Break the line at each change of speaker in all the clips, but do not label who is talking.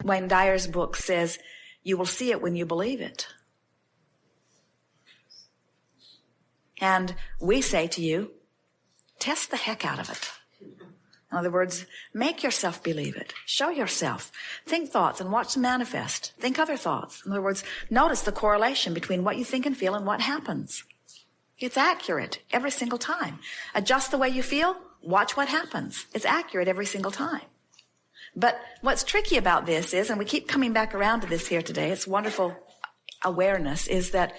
Wayne Dyer's book says, you will see it when you believe it. And we say to you, test the heck out of it. In other words, make yourself believe it. Show yourself. Think thoughts and watch them manifest. Think other thoughts. In other words, notice the correlation between what you think and feel and what happens. It's accurate every single time. Adjust the way you feel, watch what happens. It's accurate every single time. But what's tricky about this is, and we keep coming back around to this here today, it's wonderful awareness, is that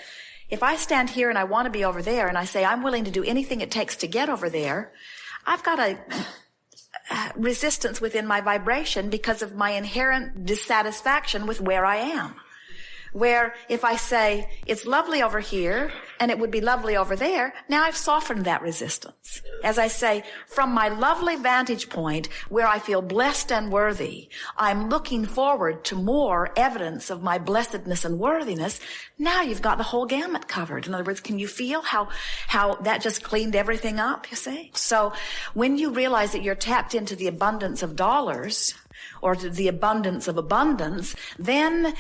if I stand here and I want to be over there and I say I'm willing to do anything it takes to get over there, I've got a resistance within my vibration because of my inherent dissatisfaction with where I am. Where if I say it's lovely over here and it would be lovely over there, now I've softened that resistance. As I say, from my lovely vantage point where I feel blessed and worthy, I'm looking forward to more evidence of my blessedness and worthiness. Now you've got the whole gamut covered. In other words, can you feel how that just cleaned everything up, you see? So when you realize that you're tapped into the abundance of dollars or to the abundance of abundance, then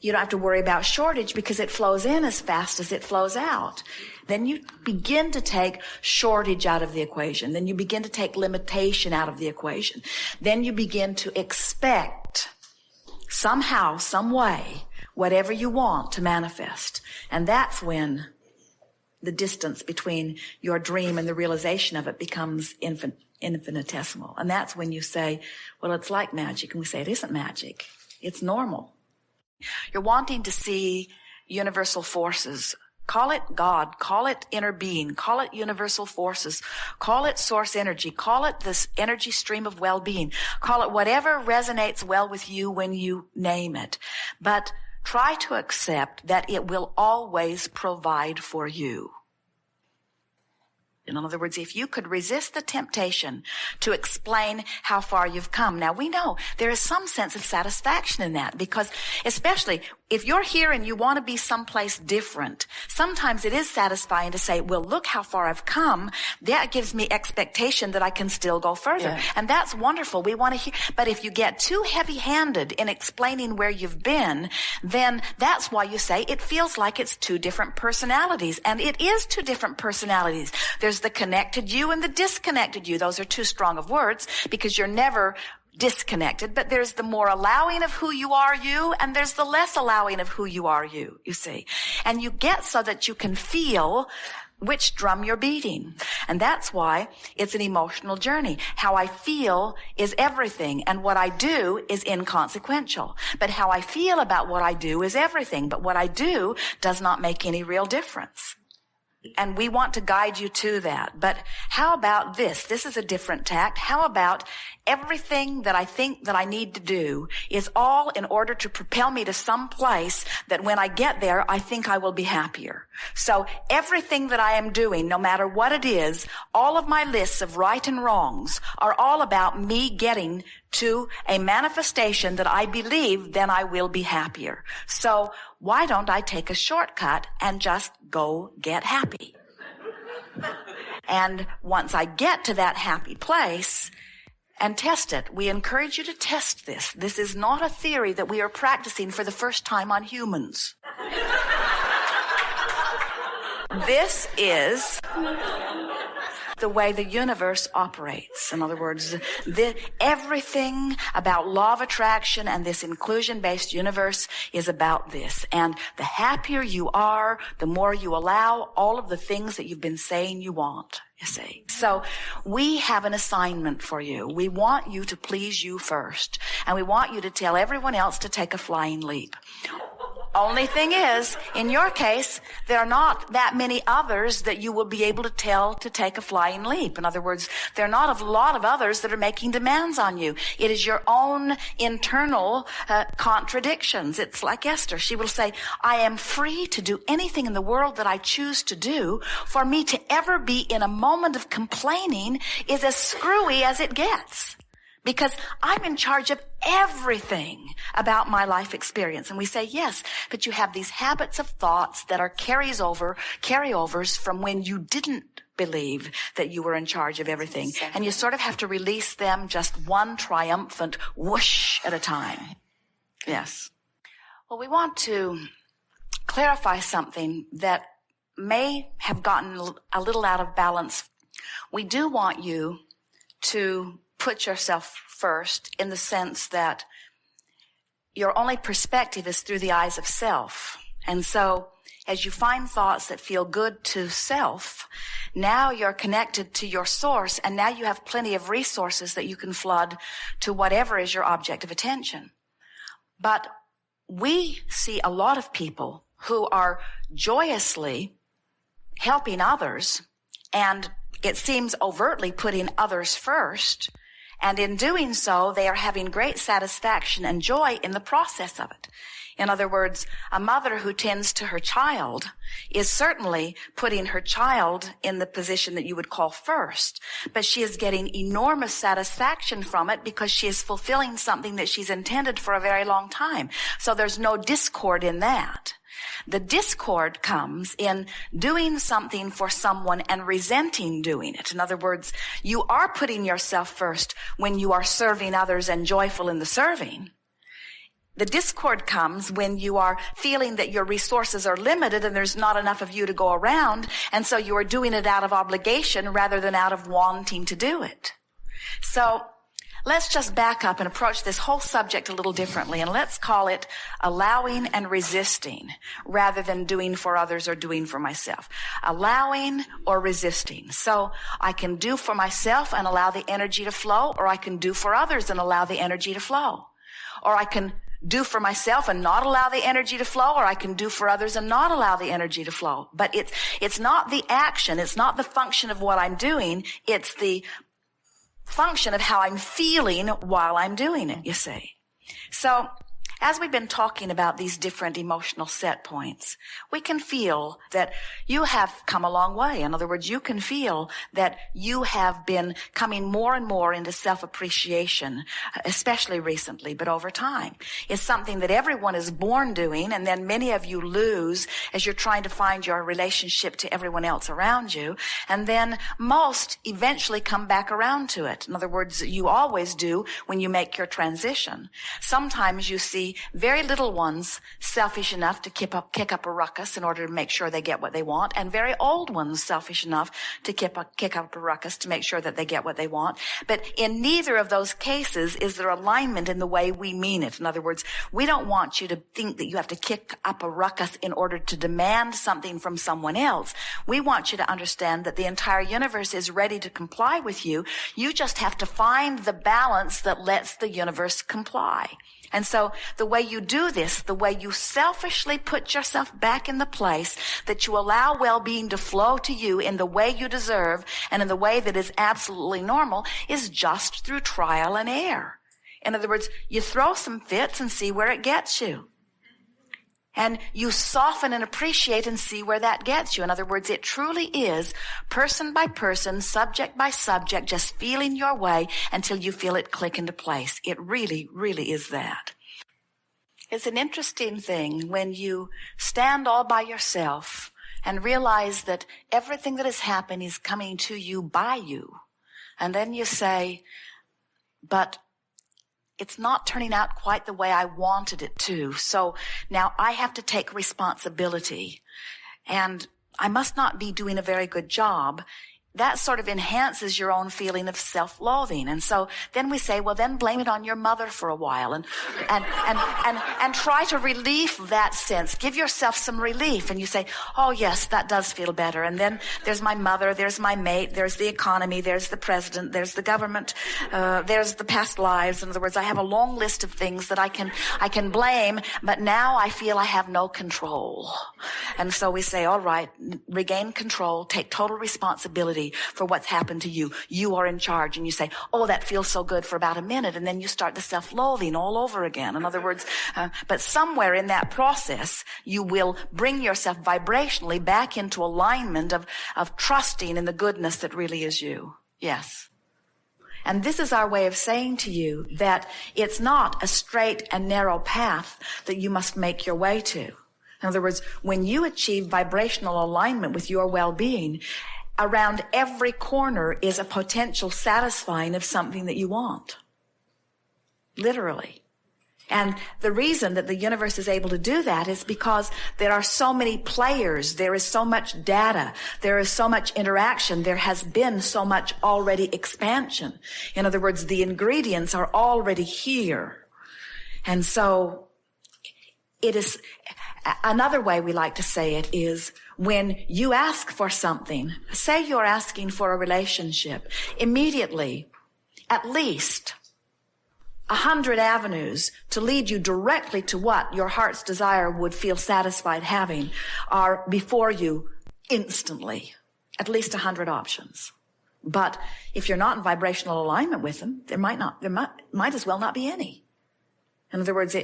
you don't have to worry about shortage because it flows in as fast as it flows out. Then you begin to take shortage out of the equation. Then you begin to take limitation out of the equation. Then you begin to expect somehow, some way, whatever you want to manifest. And that's when the distance between your dream and the realization of it becomes infinitesimal. And that's when you say, well, it's like magic. And we say, it isn't magic. It's normal. You're wanting to see universal forces. Call it God, call it inner being, call it universal forces, call it source energy, call it this energy stream of well-being, call it whatever resonates well with you when you name it. But try to accept that it will always provide for you. In other words, if you could resist the temptation to explain how far you've come. Now, we know there is some sense of satisfaction in that because especially if you're here and you want to be someplace different, sometimes it is satisfying to say, well, look how far I've come. That gives me expectation that I can still go further. Yeah. And that's wonderful. We want to hear. But if you get too heavy-handed in explaining where you've been, then that's why you say it feels like it's two different personalities. And it is two different personalities. There's the connected you and the disconnected you. Those are too strong of words because you're never disconnected, but there's the more allowing of who you are you, and there's the less allowing of who you are you see. And you get so that you can feel which drum you're beating. And that's why it's an emotional journey. How I feel is everything, and what I do is inconsequential. But how I feel about what I do is everything, but what I do does not make any real difference. And we want to guide you to that. But how about this? This is a different tact. How about everything that I think that I need to do is all in order to propel me to some place that when I get there, I think I will be happier. So everything that I am doing, no matter what it is, all of my lists of right and wrongs are all about me getting to a manifestation that I believe then I will be happier. So why don't I take a shortcut and just go get happy? And once I get to that happy place and test it, we encourage you to test this. This is not a theory that we are practicing for the first time on humans. This is the way the universe operates. In other words, everything about law of attraction and this inclusion-based universe is about this. And the happier you are, the more you allow all of the things that you've been saying you want, you see. So we have an assignment for you. We want you to please you first. And we want you to tell everyone else to take a flying leap. Only thing is, in your case, there are not that many others that you will be able to tell to take a flying leap. In other words, there are not a lot of others that are making demands on you. It is your own internal contradictions. It's like Esther. She will say, I am free to do anything in the world that I choose to do. For me to ever be in a moment of complaining is as screwy as it gets. Because I'm in charge of everything about my life experience. And we say, yes, but you have these habits of thoughts that are carryovers from when you didn't believe that you were in charge of everything. And you sort of have to release them just one triumphant whoosh at a time. Yes. Well, we want to clarify something that may have gotten a little out of balance. We do want you to put yourself first in the sense that your only perspective is through the eyes of self. And so as you find thoughts that feel good to self, now you're connected to your source, and now you have plenty of resources that you can flood to whatever is your object of attention. But we see a lot of people who are joyously helping others, and it seems overtly putting others first. And in doing so, they are having great satisfaction and joy in the process of it. In other words, a mother who tends to her child is certainly putting her child in the position that you would call first, but she is getting enormous satisfaction from it because she is fulfilling something that she's intended for a very long time. So there's no discord in that. The discord comes in doing something for someone and resenting doing it. In other words, you are putting yourself first when you are serving others and joyful in the serving. The discord comes when you are feeling that your resources are limited and there's not enough of you to go around, and so you are doing it out of obligation rather than out of wanting to do it. So let's just back up and approach this whole subject a little differently, and let's call it allowing and resisting rather than doing for others or doing for myself. Allowing or resisting. So I can do for myself and allow the energy to flow, or I can do for others and allow the energy to flow. Or I can do for myself and not allow the energy to flow, or I can do for others and not allow the energy to flow. But it's not the action, it's not the function of what I'm doing, it's the function of how I'm feeling while I'm doing it, you see. So as we've been talking about these different emotional set points, we can feel that you have come a long way. In other words, you can feel that you have been coming more and more into self-appreciation, especially recently, but over time. It's something that everyone is born doing, and then many of you lose as you're trying to find your relationship to everyone else around you, and then most eventually come back around to it. In other words, you always do when you make your transition. Sometimes you see very little ones selfish enough to kick up a ruckus in order to make sure they get what they want, and very old ones selfish enough to kick up a ruckus to make sure that they get what they want. But in neither of those cases is there alignment in the way we mean it. In other words, we don't want you to think that you have to kick up a ruckus in order to demand something from someone else. We want you to understand that the entire universe is ready to comply with you. You just have to find the balance that lets the universe comply. And so the way you do this, the way you selfishly put yourself back in the place that you allow well-being to flow to you in the way you deserve and in the way that is absolutely normal, is just through trial and error. In other words, you throw some fits and see where it gets you. And you soften and appreciate and see where that gets you. In other words, it truly is person by person, subject by subject, just feeling your way until you feel it click into place. It really, really is that. It's an interesting thing when you stand all by yourself and realize that everything that has happened is coming to you by you. And then you say, but it's not turning out quite the way I wanted it to. So now I have to take responsibility, and I must not be doing a very good job. That sort of enhances your own feeling of self-loathing. And so then we say, well, then blame it on your mother for a while and try to relieve that sense. Give yourself some relief. And you say, oh yes, that does feel better. And then there's my mother, there's my mate, there's the economy, there's the president, there's the government, there's the past lives. In other words, I have a long list of things that I can blame, but now I feel I have no control. And so we say, all right, regain control, take total responsibility for what's happened to you. You are in charge. And you say, oh, that feels so good for about a minute. And then you start the self-loathing all over again. In other words, but somewhere in that process, you will bring yourself vibrationally back into alignment of trusting in the goodness that really is you. Yes. And this is our way of saying to you that it's not a straight and narrow path that you must make your way to. In other words, when you achieve vibrational alignment with your well-being, around every corner is a potential satisfying of something that you want. Literally. And the reason that the universe is able to do that is because there are so many players. There is so much data. There is so much interaction. There has been so much already expansion. In other words, the ingredients are already here. And so it is, another way we like to say it is when you ask for something, say you're asking for a relationship, immediately, at least 100 avenues to lead you directly to what your heart's desire would feel satisfied having are before you instantly. At least 100 options. But if you're not in vibrational alignment with them, there might as well not be any. In other words,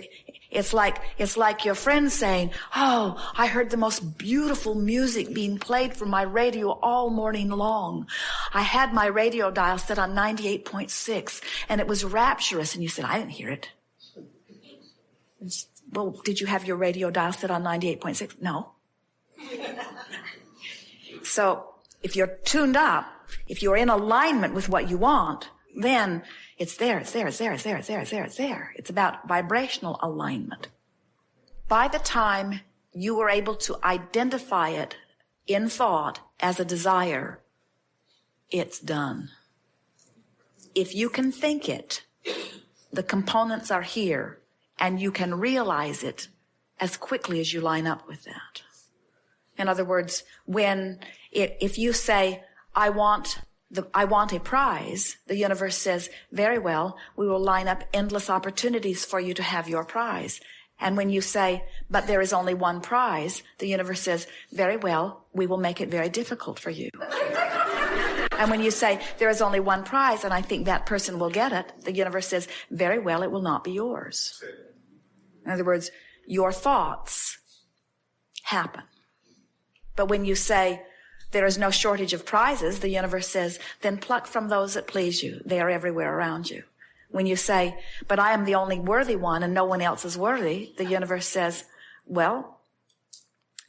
it's like your friend saying, "Oh, I heard the most beautiful music being played from my radio all morning long. I had my radio dial set on 98.6 and it was rapturous." And you said, "I didn't hear it." Well, did you have your radio dial set on 98.6? No. So if you're tuned up, if you're in alignment with what you want, then it's there, it's there, it's there, it's there, it's there, it's there, it's there. It's about vibrational alignment. By the time you were able to identify it in thought as a desire, it's done. If you can think it, the components are here, and you can realize it as quickly as you line up with that. In other words, if you say, I want a prize, the universe says, very well, we will line up endless opportunities for you to have your prize. And when you say, but there is only one prize, the universe says, very well, we will make it very difficult for you. And when you say, there is only one prize and I think that person will get it, the universe says, very well, it will not be yours. In other words, your thoughts happen. But when you say, there is no shortage of prizes, the universe says, then pluck from those that please you. They are everywhere around you. When you say, but I am the only worthy one and no one else is worthy, the universe says, well,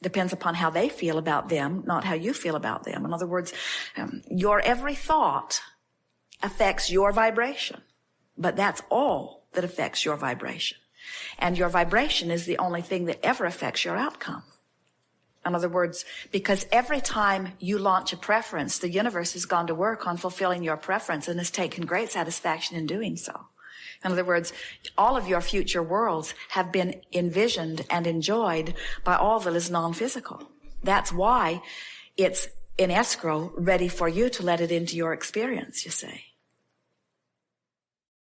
depends upon how they feel about them, not how you feel about them. In other words, your every thought affects your vibration, but that's all that affects your vibration. And your vibration is the only thing that ever affects your outcome. In other words, because every time you launch a preference, the universe has gone to work on fulfilling your preference and has taken great satisfaction in doing so. In other words, all of your future worlds have been envisioned and enjoyed by all that is non-physical. That's why it's in escrow, ready for you to let it into your experience, you see.